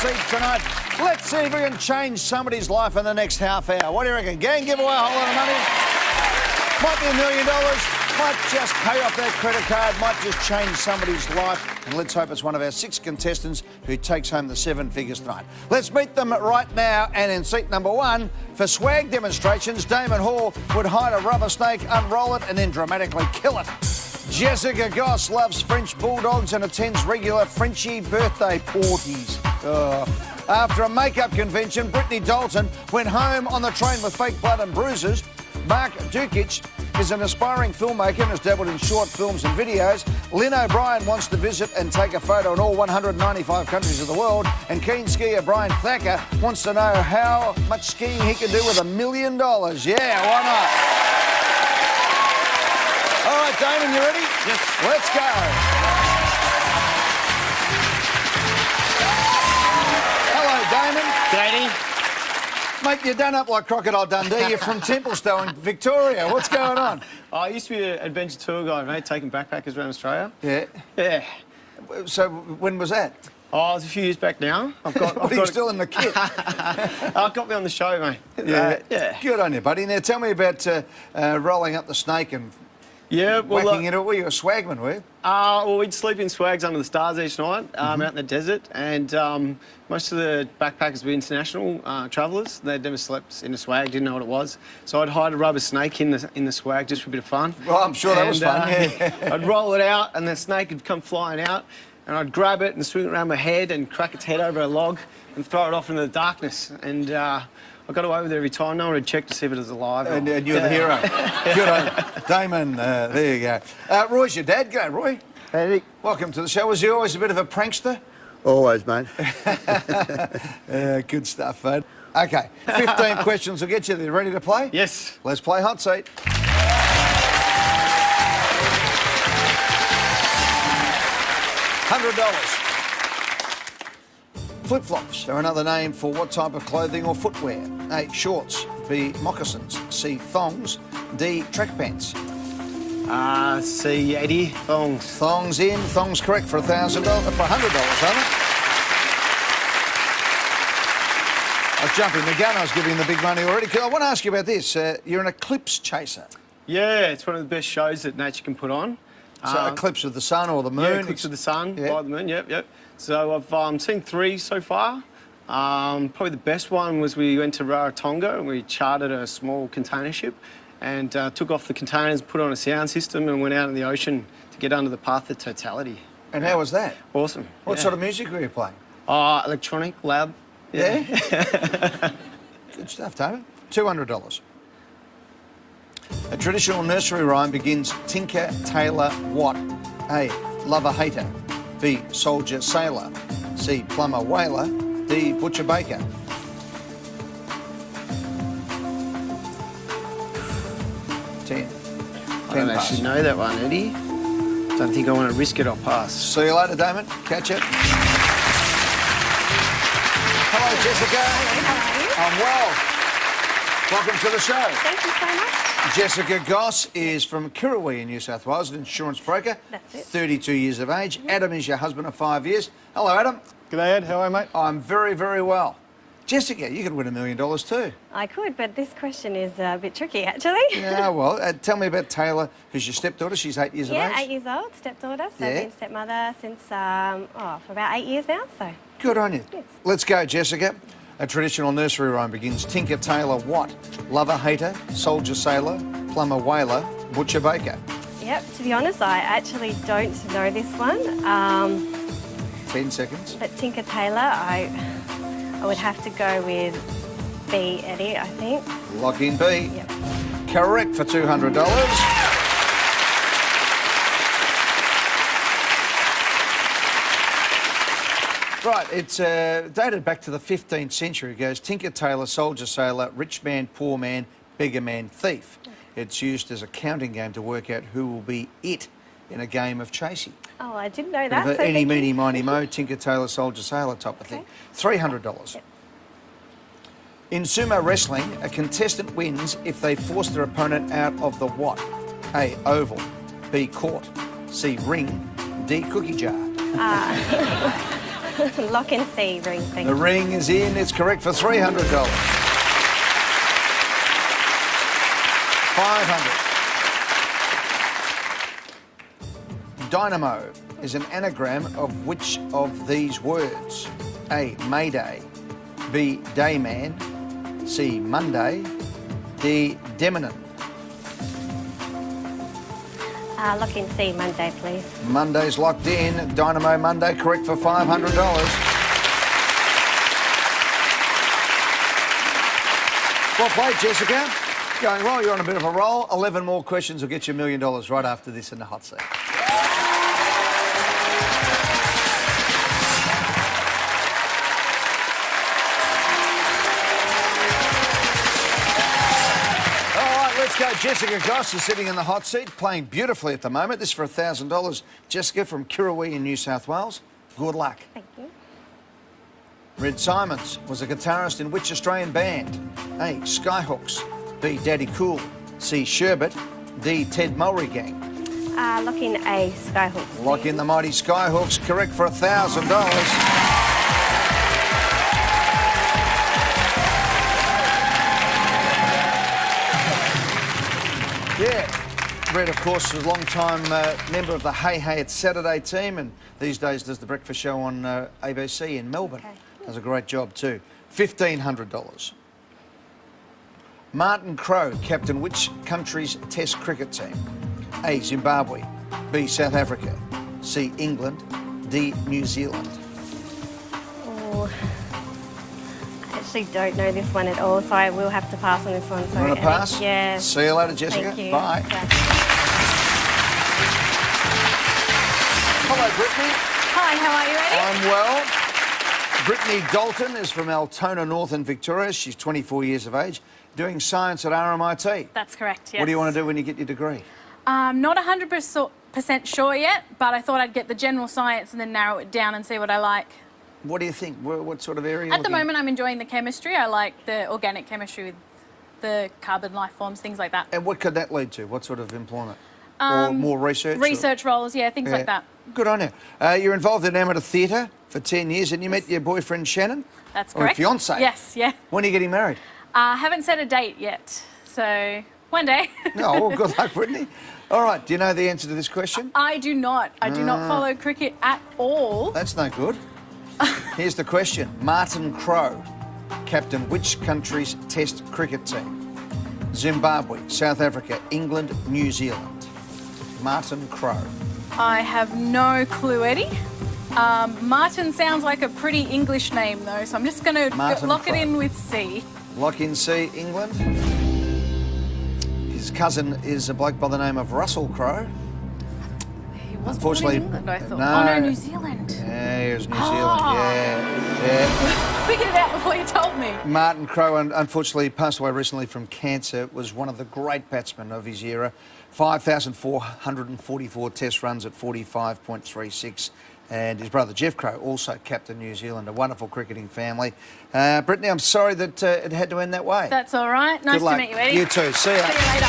Hotseat tonight. Let's see if we can change somebody's life in the next half hour. What do you reckon? Gang, give away a whole lot of money. Might be $1 million. Might just pay off their credit card. Might just change somebody's life. And let's hope it's one of our 6 contestants who takes home the 7 figures tonight. Let's meet them right now. And in seat number 1, for swag demonstrations, Damon Hall would hide a rubber snake, unroll it, and then dramatically kill it. Jessica Goss loves French bulldogs and attends regular Frenchie birthday parties. After a makeup convention, Brittany Dalton went home on the train with fake blood and bruises. Mark Dukic is an aspiring filmmaker and has dabbled in short films and videos. Lynn O'Brien wants to visit and take a photo in all 195 countries of the world. And keen skier Brian Thacker wants to know how much skiing he can do with $1 million. Yeah, why not? All right, Damon, you ready? Yes. Let's go. Hello, Damon. G'day. Mate, you're done up like Crocodile Dundee. You're from Templestowe in Victoria. What's going on? I used to be an adventure tour guide, mate, taking backpackers around Australia. Yeah. Yeah. So when was that? Oh, it was a few years back now. I've got You're still in the kit. got me on the show, mate. Yeah. Good on you, buddy. Now tell me about rolling up the snake and whacking it. Were you a swagman, were you? Well, we'd sleep in swags under the stars each night, out in the desert, and most of the backpackers were international travellers. They'd never slept in a swag, didn't know what it was. So I'd hide a rubber snake in the swag just for a bit of fun. Well, I'm sure that was fun. I'd roll it out, and the snake would come flying out, and I'd grab it and swing it around my head and crack its head over a log and throw it off into the darkness. And I got away with it every time. No one would check to see if it was alive. And you're the hero. Good on you. Damon, there you go. Roy's your dad. G'day, Roy. Howdy. Welcome to the show. Was he always a bit of a prankster? Always, mate. Good stuff, mate. OK, 15 questions will get you there. Ready to play? Yes. Let's play Hot Seat. $100. Flip-flops are another name for what type of clothing or footwear? A, shorts. B, moccasins. C, thongs. D, track pants. C, Eddie, thongs. Thongs in. Thongs correct for $1,000. For $100, aren't it? I was jumping the gun. I was giving the big money already. I want to ask you about this. You're an eclipse chaser. Yeah, it's one of the best shows that nature can put on. So eclipse of the sun or the moon? Yeah, eclipse of the sun by the moon, yep. So I've seen 3 so far. Probably the best one was we went to Rarotonga and we chartered a small container ship and took off the containers, put on a sound system and went out in the ocean to get under the path of totality. And how was that? Awesome. What sort of music were you playing? Electronic, loud. Yeah. Good stuff, David. $200. A traditional nursery rhyme begins Tinker, Tailor, what? A, lover, hater. B, soldier, sailor. C, plumber, whaler. D, butcher, baker. 10. I don't actually know that one, Eddie. Don't think I want to risk it, I'll pass. See you later, Damon. Catch it. Hello, Jessica. Hello, how are you? I'm well. Welcome to the show. Thank you so much. Jessica Goss is from Kirrawee in New South Wales, an insurance broker. That's it. 32 years of age. Adam is your husband of 5 years. Hello, Adam. G'day, Ed. How are you, mate? I'm very, very well. Jessica, you could win $1 million too. I could, but this question is a bit tricky, actually. Yeah, well, tell me about Taylor, who's your stepdaughter. She's 8 years of age. Yeah, 8 years old, stepdaughter. So I've been stepmother since, for about 8 years now, so. Good on you. Yes. Let's go, Jessica. A traditional nursery rhyme begins Tinker, Tailor, what? Lover, hater, soldier, sailor, plumber, whaler, butcher, baker. Yep, to be honest, I actually don't know this one. 10 seconds. But Tinker Tailor, I would have to go with B, Eddie, I think. Lock in B. Yep. Correct for $200. Right, it's dated back to the 15th century. It goes Tinker, Tailor, soldier, sailor, rich man, poor man, beggar man, thief. It's used as a counting game to work out who will be it in a game of chasing. Oh, I didn't know that. Bit of so a any, thank meeny, you. miny, mo, Tinker, Tailor, soldier, sailor type of thing. $300. Yep. In sumo wrestling, a contestant wins if they force their opponent out of the what? A, oval. B, court. C, ring. D, cookie jar. Lock and C ring thing. The ring is in. It's correct for $300. 500. Dynamo is an anagram of which of these words? A, Mayday. B, Dayman. C, Monday. D, Deminin. Lock and C Monday, please. Monday's locked in. Dynamo Monday, correct for $500. Well played, Jessica. Going well, you're on a bit of a roll. 11 more questions will get you $1 million right after this in the hot seat. Let's go. Jessica Goss is sitting in the hot seat, playing beautifully at the moment. This is for $1,000. Jessica from Kirrawee in New South Wales. Good luck. Thank you. Red Simons was a guitarist in which Australian band? A, Skyhooks. B, Daddy Cool. C, Sherbet. D, Ted Mulry Gang. Lock in A Skyhooks. Lock in the mighty Skyhooks, correct for $1,000. Yeah. Red, of course, is a long-time member of the Hey Hey It's Saturday team, and these days does the breakfast show on ABC in Melbourne. Okay. Does a great job too. $1,500. Martin Crowe captained which country's Test cricket team? A, Zimbabwe. B, South Africa. C, England. D, New Zealand. Oh, I actually don't know this one at all, so I will have to pass on this one. You want to pass? Yeah. See you later, Jessica. Thank you. Bye. Yeah. Hello, Brittany. Hi, how are you? Ready? I'm well. Brittany Dalton is from Altona, Northern Victoria. She's 24 years of age, doing science at RMIT. That's correct, yes. What do you want to do when you get your degree? Not 100% sure yet, but I thought I'd get the general science and then narrow it down and see what I like. What do you think? What sort of area? At the moment, I'm enjoying the chemistry. I like the organic chemistry with the carbon life forms, things like that. And what could that lead to? What sort of employment? Or more research? Research roles, yeah, things like that. Good on you. You're involved in amateur theatre for 10 years, and you met your boyfriend Shannon? That's Or correct. your fiancé? Yes, yeah. When are you getting married? Haven't set a date yet, so one day. No, well, good luck, Brittany. All right, do you know the answer to this question? I do not. I do not follow cricket at all. That's no good. Here's the question. Martin Crowe captained which country's Test cricket team? Zimbabwe, South Africa, England, New Zealand. Martin Crowe. I have no clue, Eddie. Martin sounds like a pretty English name, though, so I'm just going to lock it in with C. Lock in C, England. His cousin is a bloke by the name of Russell Crowe. He was Unfortunately, born in England, I thought. no. Oh, no, New Zealand. Yeah, he was New Zealand. Yeah. Figured it out before you told me. Martin Crowe, unfortunately, passed away recently from cancer. Was one of the great batsmen of his era. 5,444 Test runs at 45.36. And his brother Jeff Crowe also captained New Zealand, a wonderful cricketing family. Brittany, I'm sorry that it had to end that way. That's all right. Nice Good luck. to meet you, Eddie. You too. See ya. See you later.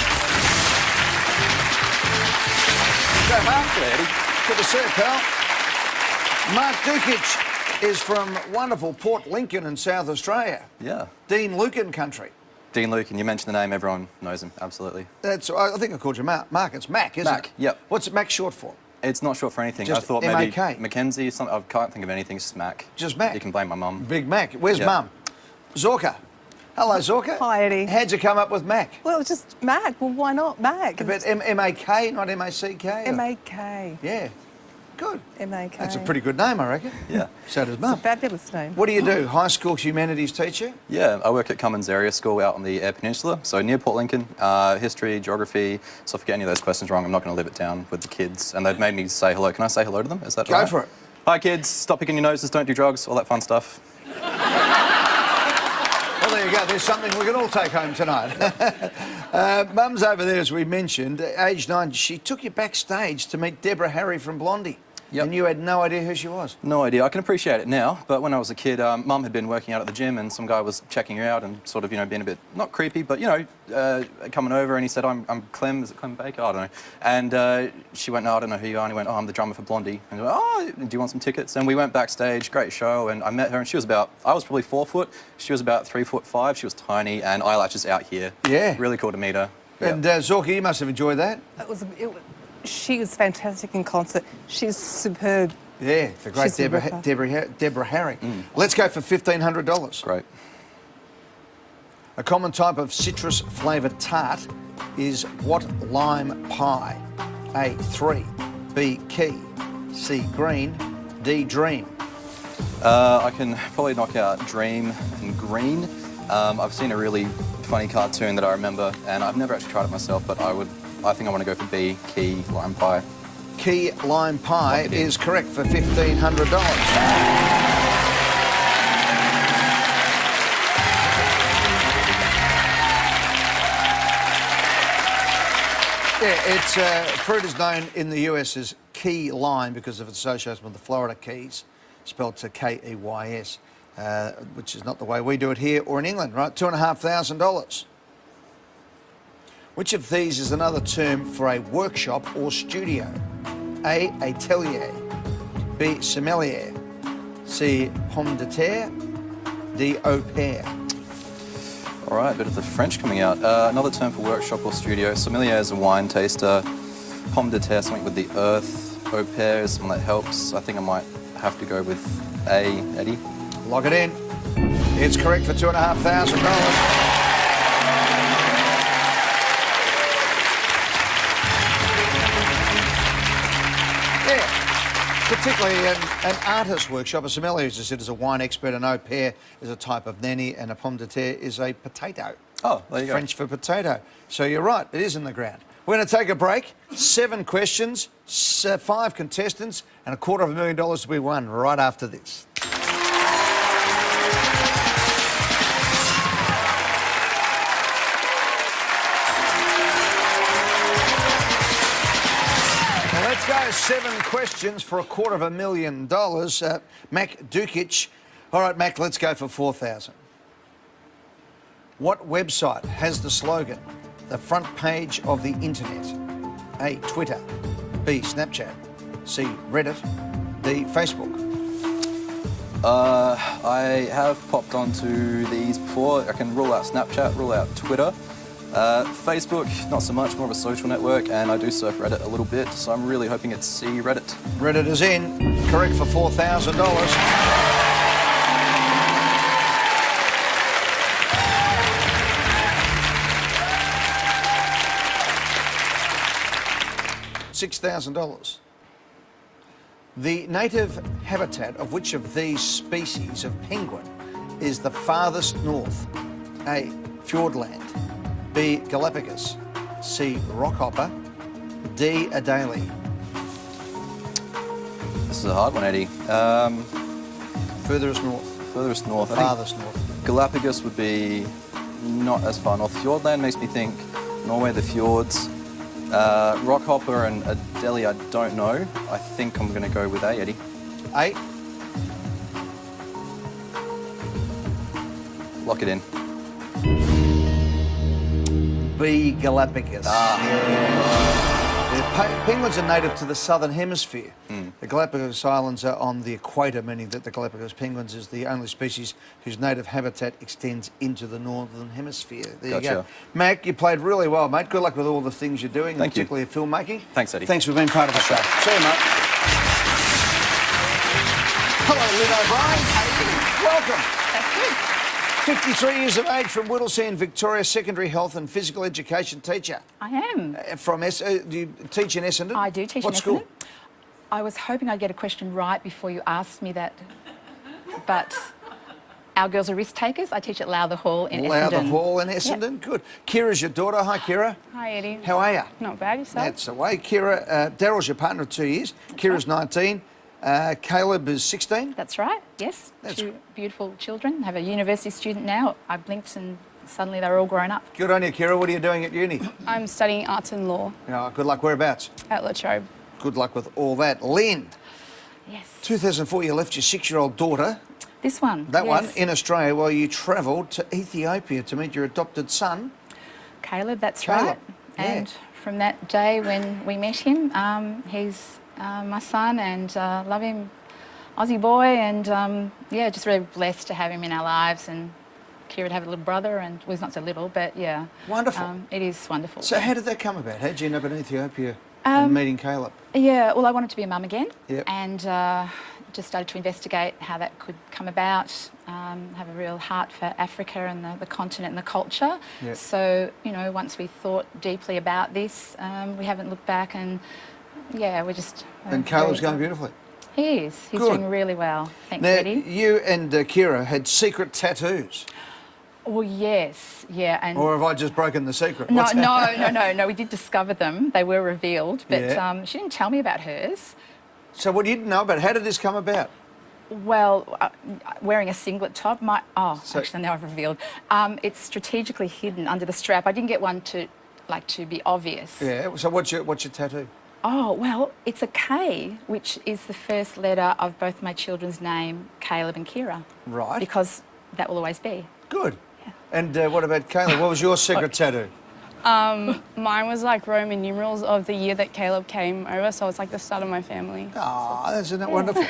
Go, Mark. Good to see you, pal. Mark Dukic is from wonderful Port Lincoln in South Australia. Yeah. Dean Lucan country. Dean Lucan, you mentioned the name, everyone knows him, absolutely. I think I called you Mark. Mark, it's Mac, isn't Mac, it? yep. What's Mac short for? It's not short for anything. Just I thought maybe M-A-K. Mackenzie, something. I can't think of anything, it's just Mac. Just Mac? You can blame my mum. Big Mac. Where's Yep. Mum? Zorka. Hello, Zorka. Hi, Eddie. How'd you come up with Mac? Well, it was just Mac. Well, why not Mac? But M-A-K, not M-A-C-K? M-A-K. Yeah. Good. M-A-K. That's a pretty good name, I reckon. Yeah. So does It's a Mum. fabulous name. What do you do? High school humanities teacher? Yeah, I work at Cummins Area School out on the Eyre Peninsula, so near Port Lincoln. History, geography, so if I get any of those questions wrong, I'm not going to live it down with the kids. And they've made me say hello. Can I say hello to them? Is that Go right? for it. Hi, kids. Stop picking your noses, don't do drugs, all that fun stuff. Well, there you go. There's something we can all take home tonight. Mum's over there, as we mentioned. Age 9, she took you backstage to meet Deborah Harry from Blondie. Yep. And you had no idea who she was? No idea. I can appreciate it now, but when I was a kid, Mum had been working out at the gym and some guy was checking her out and sort of, being a bit, not creepy, but, coming over and he said, I'm Clem, is it Clem Baker? I don't know. And she went, no, I don't know who you are. And he went, oh, I'm the drummer for Blondie. And he went, oh, do you want some tickets? And we went backstage, great show, and I met her and she was I was probably 4 foot, she was about 3'5". She was tiny and eyelashes out here. Yeah. Really cool to meet her. And Zorka, you must have enjoyed that. She was fantastic in concert. She's superb. Yeah, the great She's Deborah Harry. Let's go for $1,500. Great. A common type of citrus-flavoured tart is what lime pie? A, 3, B, key, C, green, D, dream. I can probably knock out dream and green. I've seen a really funny cartoon that I remember, and I've never actually tried it myself, but I think I want to go for B, key lime pie. Key lime pie is correct for $1,500. Yeah, it's fruit is known in the US as key lime because of its association with the Florida Keys, spelled Keys, which is not the way we do it here or in England, right? $2,500. Which of these is another term for a workshop or studio? A, atelier, B, sommelier, C, pomme de terre, D, au pair. All right, bit of the French coming out. Another term for workshop or studio. Sommelier is a wine taster. Pomme de terre, something with the earth. Au pair is something that helps. I think I might have to go with A, Eddie. Lock it in. It's correct for $2,500. Particularly an artist workshop. A sommelier, as I said, is a wine expert. An au pair is a type of nanny, and a pomme de terre is a potato. Oh, there you go. French for potato. So you're right, it is in the ground. We're going to take a break. 7 questions, 5 contestants, and $250,000 to be won right after this. Let's go. 7 questions for $250,000. Mac Dukic. All right, Mac, let's go for $4,000. What website has the slogan, the front page of the internet? A, Twitter, B, Snapchat, C, Reddit, D, Facebook. I have popped onto these before. I can rule out Snapchat, rule out Twitter. Facebook, not so much, more of a social network, and I do surf Reddit a little bit, so I'm really hoping it's C, Reddit. Reddit is in. Correct for $4,000. $6,000. The native habitat of which of these species of penguin is the farthest north? A, Fjordland, B, Galapagos, C, Rockhopper, D, Adelie. This is a hard one, Eddie. Furthest north. Furthest north. Farthest north. Galapagos would be not as far north. Fjordland makes me think Norway, the fjords. Rockhopper and Adelie, I don't know. I think I'm going to go with A, Eddie. A. Lock it in. B, Galapagos. Penguins are native to the southern hemisphere. The Galapagos Islands are on the equator, meaning that the Galapagos penguins is the only species whose native habitat extends into the northern hemisphere. There you go. Mac, you played really well, mate. Good luck with all the things you're doing, Thank you. particularly filmmaking. Thanks, Eddie. Thanks for being part of the show. See you, mate. Hello, Lynn O'Brien. Welcome. That's good. 53 years of age, from Whittlesea in Victoria, secondary health and physical education teacher. I am. Do you teach in Essendon? I do teach what in school? Essendon. I was hoping I'd get a question right before you asked me that, but our girls are risk takers. I teach at Lowther Hall in Essendon. Lowther Hall in Essendon, Yep. Good. Kira's your daughter. Hi, Kira. Hi, Eddie. How are you? Not bad, yourself? That's the way. Kira, Daryl's your partner of 2 years. Kira's 19. Caleb is 16. That's right, yes. That's 2 beautiful children. I have a university student now. I blinked and suddenly they're all grown up. Good on you, Kira. What are you doing at uni? I'm studying arts and law Good luck. Whereabouts? at La Trobe. Good luck with all that. Lynn. Yes. 2004, you left your 6-year-old daughter, This one. that one, yes. in Australia while you travelled to Ethiopia to meet your adopted son. Caleb, that's Caleb, right. yeah. And from that day when we met him, he's my son, and love him, Aussie boy, and yeah, just really blessed to have him in our lives, and Kira to have a little brother, and well, he's not so little, but yeah. Wonderful. It is wonderful. So how did that come about? How did you end up in Ethiopia and meeting Caleb? Yeah, well, I wanted to be a mum again, Yep. and just started to investigate how that could come about, have a real heart for Africa and the continent and the culture. Yep. So, you know, once we thought deeply about this, we haven't looked back, and yeah, we're just... And Caleb's going beautifully. He is. He's Good. doing really well. Thanks, Now, Eddie. you and Kira had secret tattoos. Well, yes, yeah, and... Or have I just broken the secret? No, What's that? no, we did discover them. They were revealed, but Yeah. she didn't tell me about hers. So what you didn't know about, how did this come about? Well, wearing a singlet top, So- actually now I've revealed. It's strategically hidden under the strap. I didn't get one to be obvious. Yeah, so what's your tattoo? Oh, well, it's a K, which is the first letter of both my children's name, Caleb and Kira. Right. Because that will always be. Good. And what about Caleb? What was your secret tattoo? Mine was like Roman numerals of the year that Caleb came over, so it's like the start of my family. Ah, isn't that wonderful?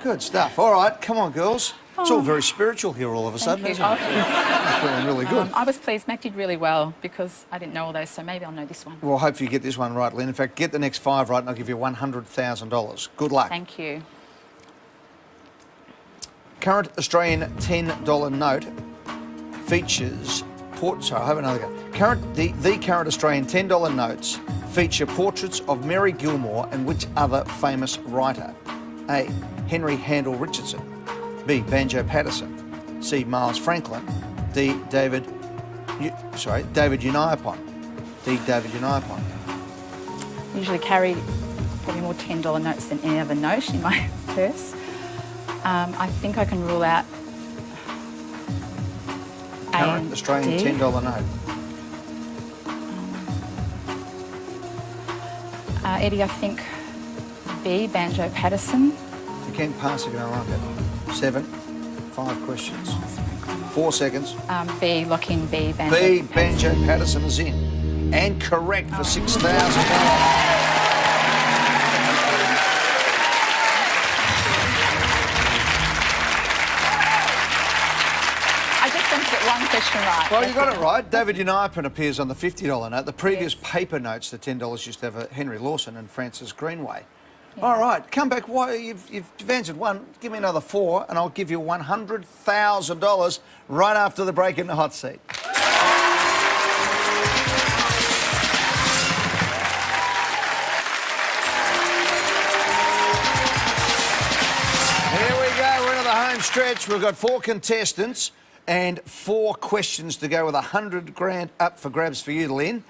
Good stuff. All right, come on, girls. It's all very spiritual here all of a sudden, Thank isn't you. it? I'm feeling really good. I was pleased. Mac did really well because I didn't know all those, so maybe I'll know this one. Well, hopefully you get this one right, Lynn. In fact, get the next 5 right and I'll give you $100,000. Good luck. Thank you. Current Australian $10 note features... Sorry, I'll have another go. The current Australian $10 notes feature portraits of Mary Gilmore and which other famous writer? A. Henry Handel Richardson. B. Banjo Paterson. C. Miles Franklin. D. David Uniapon. D. David Uniapon. Usually carry probably more $10 notes than any other note in my purse. I think I can rule out A Current and Australian D. $10 note. Eddie, I think B, Banjo Paterson. You can pass if you don't like it. 7, 5 questions. 4 seconds. B, lock in B, Banjo B, Paterson. Banjo Paterson is in. And correct for $6,000. I just want to get one question right. Well, you got it right. David Uniapon appears on the $50 note. The previous paper notes, the $10, used to have a Henry Lawson and Francis Greenway. All right, come back. Why you've answered one. Give me another 4, and I'll give you $100,000 right after the break in the hot seat. Here we go. We're into the home stretch. We've got 4 contestants and 4 questions to go with $100,000 up for grabs for you, Lynn.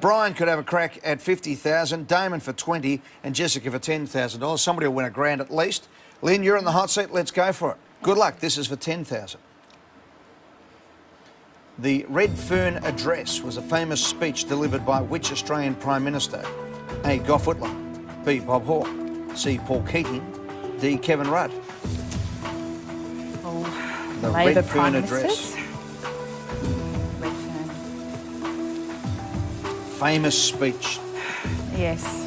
Brian could have a crack at $50,000, Damon for $20,000, and Jessica for $10,000. Somebody will win $1,000 at least. Lynn, you're in the hot seat. Let's go for it. Good luck. This is for $10,000. The Red Fern Address was a famous speech delivered by which Australian Prime Minister? A. Gough Whitlam. B. Bob Hawke. C. Paul Keating. D. Kevin Rudd. The Labor Red Prime Fern Address. Ministers. Red Fern. Famous speech. Yes,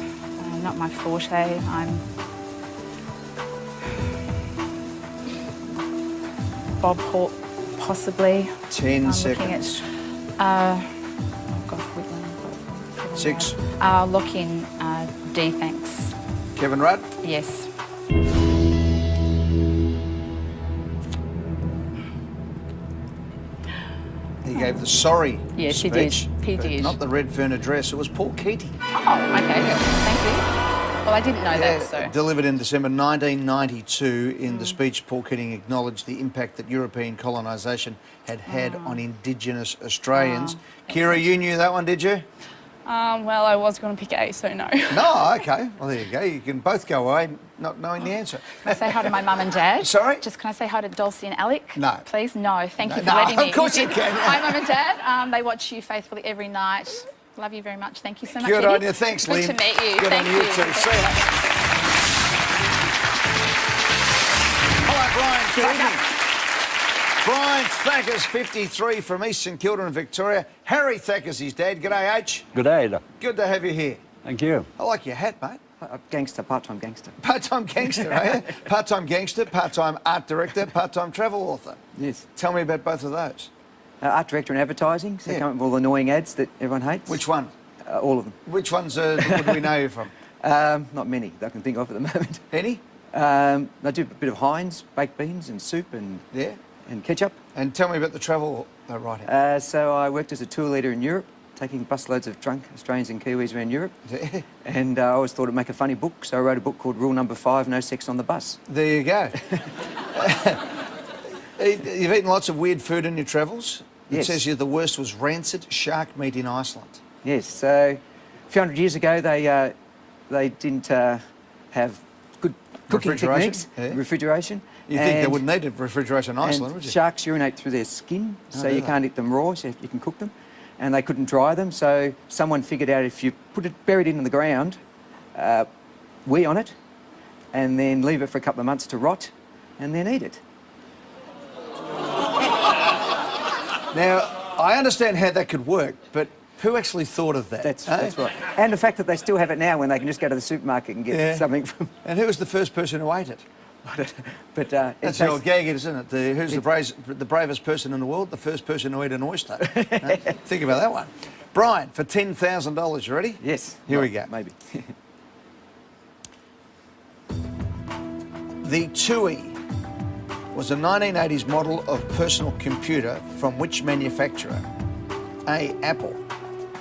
not my forte. I'm Bob Hawke, possibly. 10 I'm seconds. looking at, Gough Whitlam. 6. Lock in D, thanks. Kevin Rudd. Yes. He gave the sorry Yes, he speech. did. He but did. Not the Red Fern Address. It was Paul Keating. Oh, okay. Thank you. Well, I didn't know that, so. Delivered in December 1992. In the speech, Paul Keating acknowledged the impact that European colonisation had had on Indigenous Australians. Kira, you knew that one, did you? Well, I was going to pick A, so no. No, okay. Well, there you go. You can both go away not knowing the answer. Can I say hi to my mum and dad? Sorry? Just can I say hi to Dulcie and Alec? No. Please? No. Thank you for No, letting me. of course you can. Hi, mum and dad. They watch you faithfully every night. Love you very much. Thank you so much. Good Eddie. on you. Thanks, Lynn. Good to meet you. Good Thank on you too. See ya. Brian Thacker's 53 from East St Kilda in Victoria. Harry Thacker's his dad. G'day, H. Good day. Good to have you here. Thank you. I like your hat, mate. Gangster, part-time gangster. Part-time gangster, are you? Part-time gangster, part-time art director, part-time travel author. Yes. Tell me about both of those. Art director and advertising, so they come up with all the annoying ads that everyone hates. Which one? All of them. Which ones would we know you from? Not many that I can think of at the moment. Any? I do a bit of Heinz, baked beans and soup and ketchup. And tell me about the travel writing. So I worked as a tour leader in Europe, taking busloads of drunk Australians and Kiwis around Europe. And I always thought it'd make a funny book, so I wrote a book called Rule Number 5, No Sex on the Bus. There you go. You've eaten lots of weird food in your travels. It says here the worst was rancid shark meat in Iceland. Yes, so a few hundred years ago they didn't have good cooking techniques, refrigeration. You think they wouldn't need a refrigeration in Iceland, would you? Sharks urinate through their skin, so you can't eat them raw, so you can cook them. And they couldn't dry them, so someone figured out if you bury it in the ground, wee on it, and then leave it for a couple of months to rot, and then eat it. Now, I understand how that could work, but who actually thought of that? That's right. And the fact that they still have it now when they can just go to the supermarket and get something from... And who was the first person who ate it? But that's the old gag, isn't it? Who's the bravest person in the world? The first person to eat an oyster. Think about that one. Brian, for $10,000, you ready? Yes. Here we go. Maybe. The TUI was a 1980s model of personal computer from which manufacturer? A. Apple,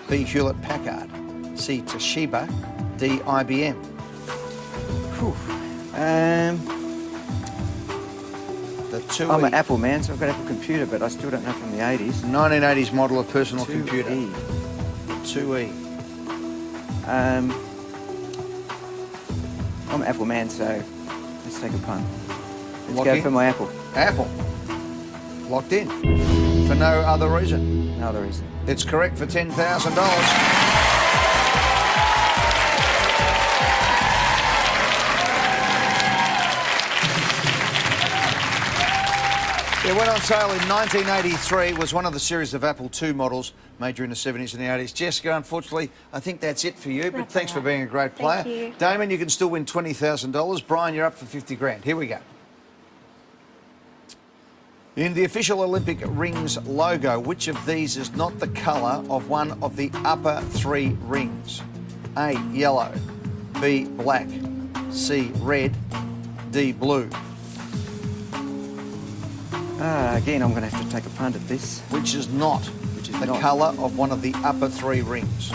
B. Hewlett-Packard, C. Toshiba, D. IBM. The TUI. I'm an Apple man, so I've got Apple computer, but I still don't know from the 80s. 1980s model of personal 2E. computer. 2E. I'm an Apple man, so let's take a punt. Let's go for my Apple. Apple. Locked in. For no other reason. No other reason. It's correct for $10,000. It went on sale in 1983, was one of the series of Apple II models made during the 70s and the 80s. Jessica, unfortunately, I think that's it for you, but thanks for being a great player. Thank you. Damon, you can still win $20,000. Brian, you're up for 50 grand. Here we go. In the official Olympic rings logo, which of these is not the colour of one of the upper three rings? A, yellow, B, black, C, red, D, blue. Again, I'm going to have to take a punt at this. Which is not the colour of one of the upper three rings?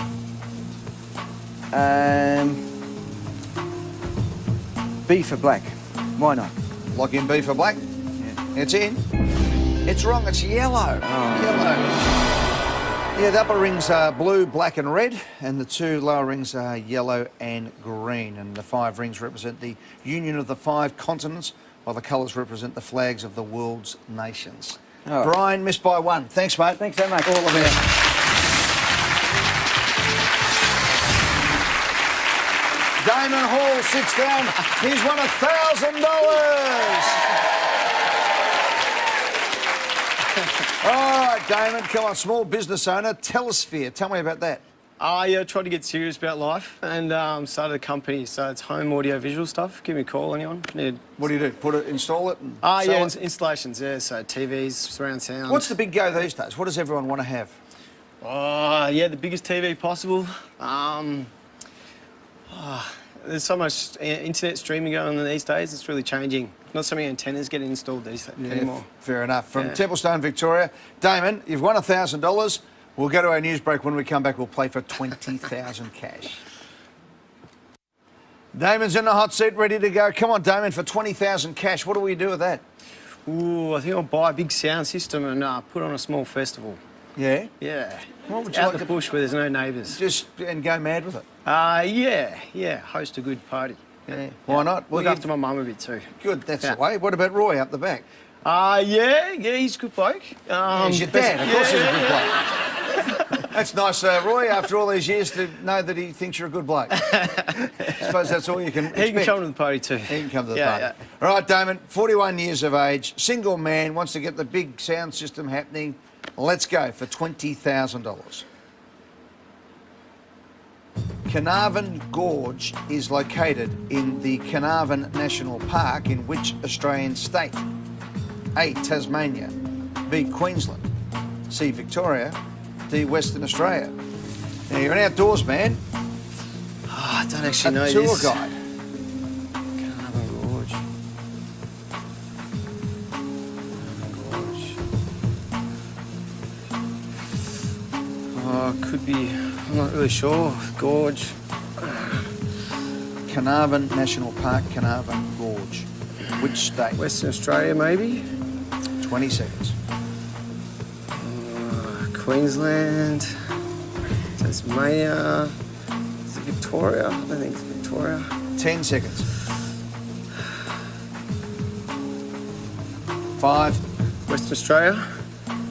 B for black. Why not? Lock in B for black? Yeah. It's in. It's wrong, it's yellow. Yellow. Yeah, the upper rings are blue, black and red, and the two lower rings are yellow and green. And the 5 rings represent the union of the 5 continents, while the colours represent the flags of the world's nations. Oh. Brian, missed by 1. Thanks, mate. Thanks so much. All of it. Damon Hall sits down. He's won $1,000. All right, Damon, come on, small business owner, Telesphere. Tell me about that. I tried to get serious about life and started a company. So it's home audio visual stuff. Give me a call, anyone. What do you do? Install it? And yeah, installations, yeah. So TVs, surround sound. What's the big go these days? What does everyone want to have? Oh, yeah, the biggest TV possible. There's so much internet streaming going on these days, it's really changing. Not so many antennas getting installed these days anymore. Fair enough. From Templestone, Victoria. Damon, you've won $1,000. We'll go to our news break. When we come back, we'll play for 20,000 cash. Damon's in the hot seat, ready to go. Come on, Damon, for 20,000 cash. What do we do with that? Ooh, I think I'll buy a big sound system and put on a small festival. Yeah? Yeah. What would you out like the bush where there's no neighbours. And go mad with it? Yeah. Host a good party. Yeah. Why not? Look after my mum a bit too. Good, that's the way. What about Roy up the back? Yeah, he's a good bloke. He's your dad, of course he's a good bloke. That's nice, Roy, after all these years, to know that he thinks you're a good bloke. I suppose that's all you can expect. He can come to the party too. He can come to the Yeah, party. All right, Damon, 41 years of age, single man, wants to get the big sound system happening. Let's go for $20,000. Carnarvon Gorge is located in the Carnarvon National Park in which Australian state? A, Tasmania, B, Queensland, C, Victoria, D, Western Australia. Now, you're an outdoors man. Oh, I don't actually know A tour this. guide. Carnarvon Gorge. Oh, could be. I'm not really sure. Gorge. Carnarvon National Park, Carnarvon Gorge. Which state? Western Australia, maybe. 20 seconds. Queensland. Tasmania. Is it Victoria? I don't think it's Victoria. 10 seconds. 5. Western Australia.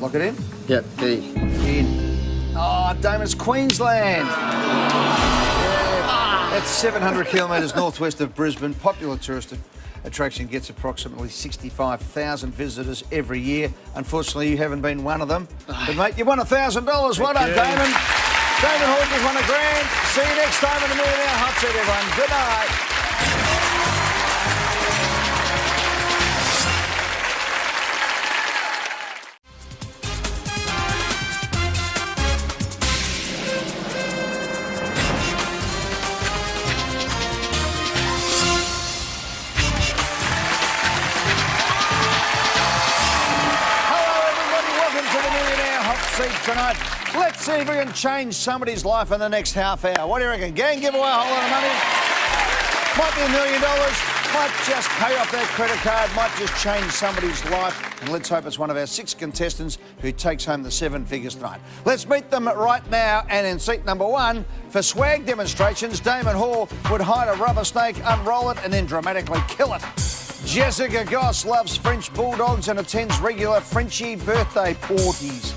Lock it in. Yep, D. In. Oh, Damon's Queensland. Yeah. That's 700 kilometres northwest of Brisbane. Popular tourist attraction, gets approximately 65,000 visitors every year. Unfortunately, you haven't been one of them. But, mate, you won $1,000. Well done, Damon. Damon Hall just won $1,000. See you next time in the Millionaire Hotseat, everyone. Good night. Tonight, let's see if we can change somebody's life in the next half hour. What do you reckon? Gang, give away a whole lot of money. Might be $1 million. Might just pay off that credit card. Might just change somebody's life. And let's hope it's one of our 6 contestants who takes home the 7 figures tonight. Let's meet them right now. And in seat number 1, for swag demonstrations, Damon Hall would hide a rubber snake, unroll it, and then dramatically kill it. Jessica Goss loves French bulldogs and attends regular Frenchie birthday parties.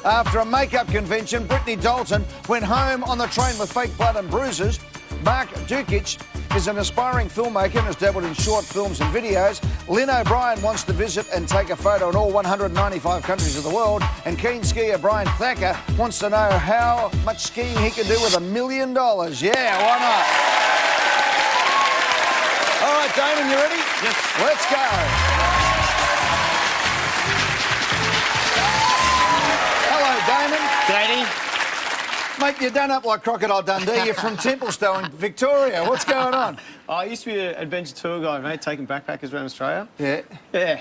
After a makeup convention, Brittany Dalton went home on the train with fake blood and bruises. Mark Dukic is an aspiring filmmaker and has dabbled in short films and videos. Lynn O'Brien wants to visit and take a photo in all 195 countries of the world. And keen skier Brian Thacker wants to know how much skiing he can do with $1 million. Yeah, why not? All right, Damon, you ready? Yes. Let's go. Hello, Damon. Daddy. Mate, you're done up like Crocodile Dundee. You're from Templestowe in Victoria. What's going on? I used to be an adventure tour guide, mate, taking backpackers around Australia. Yeah. Yeah.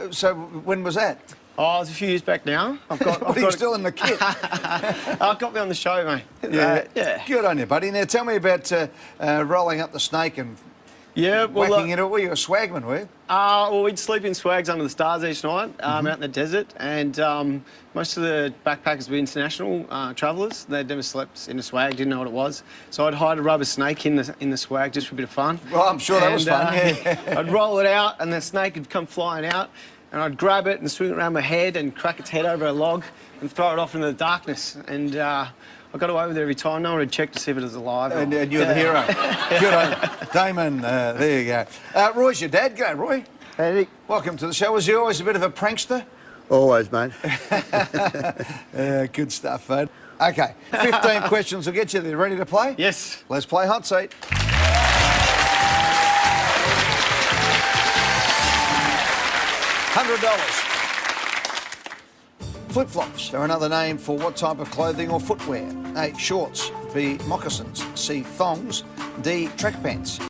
So when was that? Oh, it was a few years back now. What, are you still in the kit? Got me on the show, mate. Yeah. Good on you, buddy. Now, tell me about rolling up the snake and whacking it. Were you a swagman, were you? Well, we'd sleep in swags under the stars each night, out in the desert, and most of the backpackers were international travellers. They'd never slept in a swag, didn't know what it was. So I'd hide a rubber snake in the swag just for a bit of fun. Well, I'm sure that was fun. I'd roll it out, and the snake would come flying out, and I'd grab it and swing it around my head and crack its head over a log and throw it off into the darkness. And I got away with it every time. No one would check to see if it was alive. And you're the hero. Good on you. Damon, there you go. Roy's your dad. Go, Roy. Hey, welcome to the show. Was he always a bit of a prankster? Always, mate. Good stuff, bud. OK, 15 questions will get you there. Ready to play? Yes. Let's play Hot Seat. $100. Flip-flops are another name for what type of clothing or footwear? A, shorts. B, moccasins. C, thongs. D, track pants.